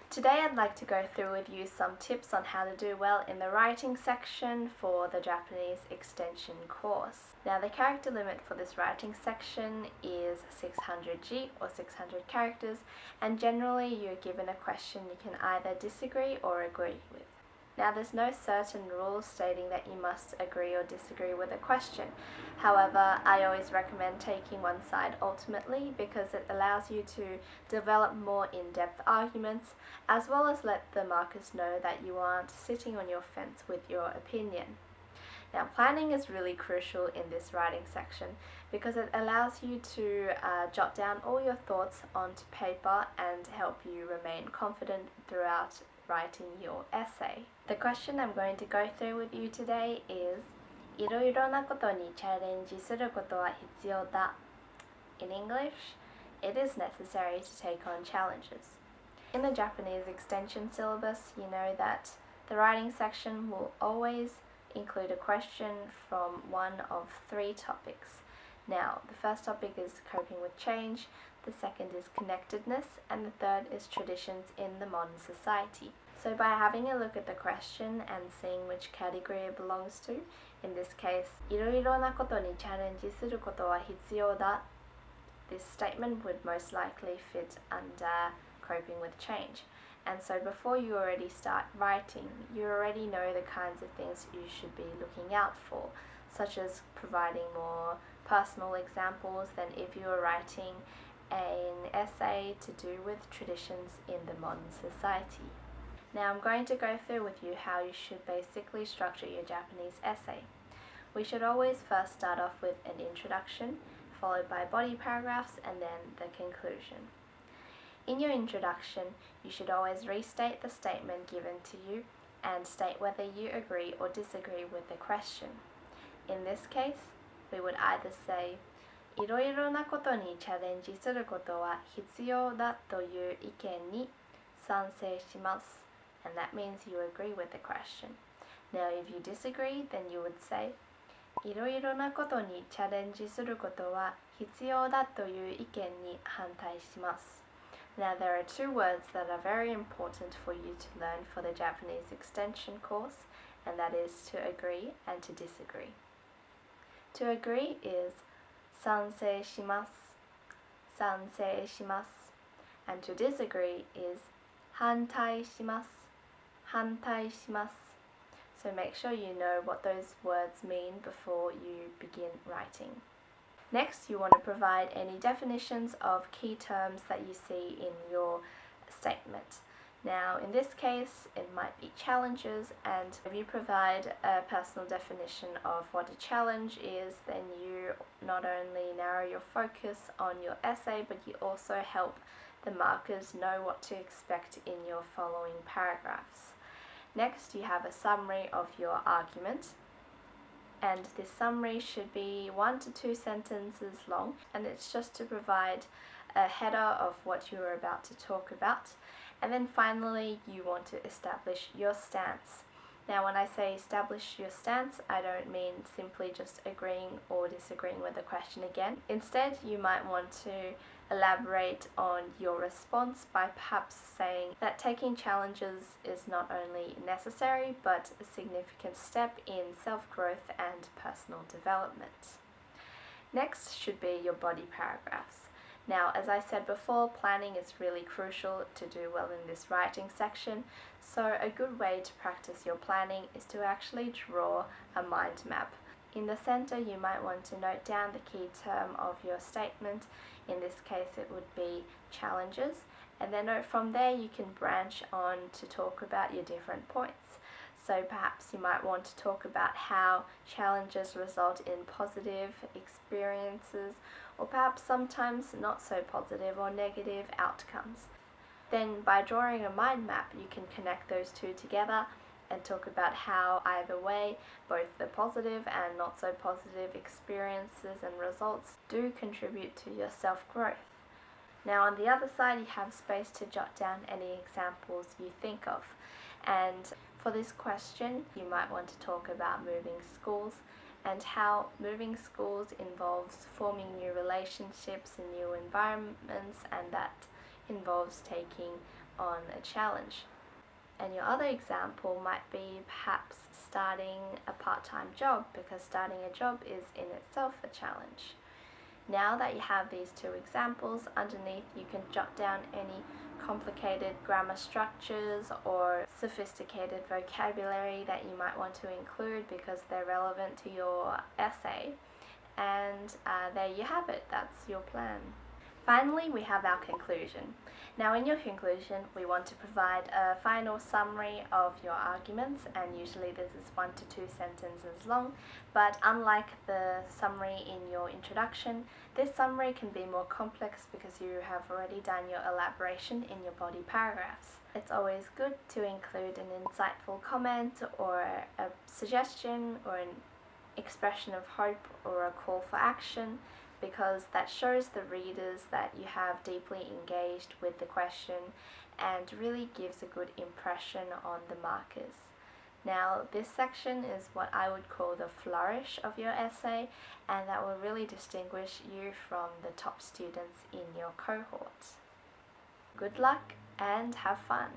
Today I'd like to go through with you some tips on how to do well in the writing section for the Japanese Extension course. Now the character limit for this writing section is 600G or 600 characters, and generally you're given a question you can either disagree or agree with. Now there's no certain rule stating that you must agree or disagree with a question. However, I always recommend taking one side ultimately because it allows you to develop more in-depth arguments, as well as let the markers know that you aren't sitting on your fence with your opinion. Now planning is really crucial in this writing section because it allows you to jot down all your thoughts onto paper and help you remain confident throughout writing your essay. The question I'm going to go through with you today is いろいろなことにチャレンジすることは必要だ. In English, it is necessary to take on challenges. In the Japanese extension syllabus, you know that the writing section will always include a question from one of 3 topics. Now, the first topic is coping with change, the second is connectedness, and the third is traditions in the modern society. So by having a look at the question and seeing which category it belongs to, in this case, いろいろなことにチャレンジすることは必要だ, this statement would most likely fit under coping with change. And so before you already start writing, you already know the kinds of things you should be looking out for, such as providing more personal examples than if you were writing an essay to do with traditions in the modern society. Now I'm going to go through with you how you should basically structure your Japanese essay. We should always first start off with an introduction, followed by body paragraphs, and then the conclusion. In your introduction, you should always restate the statement given to you and state whether you agree or disagree with the question. In this case, we would either say, いろいろなことにチャレンジすることは必要だという意見に賛成します. And that means you agree with the question. Now, if you disagree, then you would say, いろいろなことにチャレンジすることは必要だという意見に反対します. Now, there are 2 words that are very important for you to learn for the Japanese extension course, and that is to agree and to disagree. To agree is 賛成します, 賛成します, and to disagree is 反対します, 反対します. So make sure you know what those words mean before you begin writing. Next, you want to provide any definitions of key terms that you see in your statement. Now, in this case, it might be challenges, and if you provide a personal definition of what a challenge is, then you not only narrow your focus on your essay, but you also help the markers know what to expect in your following paragraphs. Next, you have a summary of your argument, and this summary should be 1 to 2 sentences long, and it's just to provide a header of what you're about to talk about. And then finally, you want to establish your stance. Now, when I say establish your stance, I don't mean simply just agreeing or disagreeing with the question again. Instead, you might want to elaborate on your response by perhaps saying that taking challenges is not only necessary, but a significant step in self-growth and personal development. Next should be your body paragraphs. Now, as I said before, planning is really crucial to do well in this writing section, so a good way to practice your planning is to actually draw a mind map. In the center, you might want to note down the key term of your statement. In this case, it would be challenges, and then from there you can branch on to talk about your different points. So perhaps you might want to talk about how challenges result in positive experiences, or perhaps sometimes not so positive or negative outcomes. Then by drawing a mind map, you can connect those 2 together and talk about how either way, both the positive and not so positive experiences and results do contribute to your self-growth. Now on the other side, you have space to jot down any examples you think of. And for this question, you might want to talk about moving schools and how moving schools involves forming new relationships in new environments, and that involves taking on a challenge. And your other example might be perhaps starting a part-time job, because starting a job is in itself a challenge. Now that you have these two examples, underneath you can jot down any complicated grammar structures or sophisticated vocabulary that you might want to include because they're relevant to your essay. And there you have it, that's your plan. Finally, we have our conclusion. Now in your conclusion, we want to provide a final summary of your arguments, and usually this is 1 to 2 sentences long, but unlike the summary in your introduction, this summary can be more complex because you have already done your elaboration in your body paragraphs. It's always good to include an insightful comment or a suggestion or an expression of hope or a call for action, because that shows the readers that you have deeply engaged with the question and really gives a good impression on the markers. Now, this section is what I would call the flourish of your essay, and that will really distinguish you from the top students in your cohort. Good luck and have fun!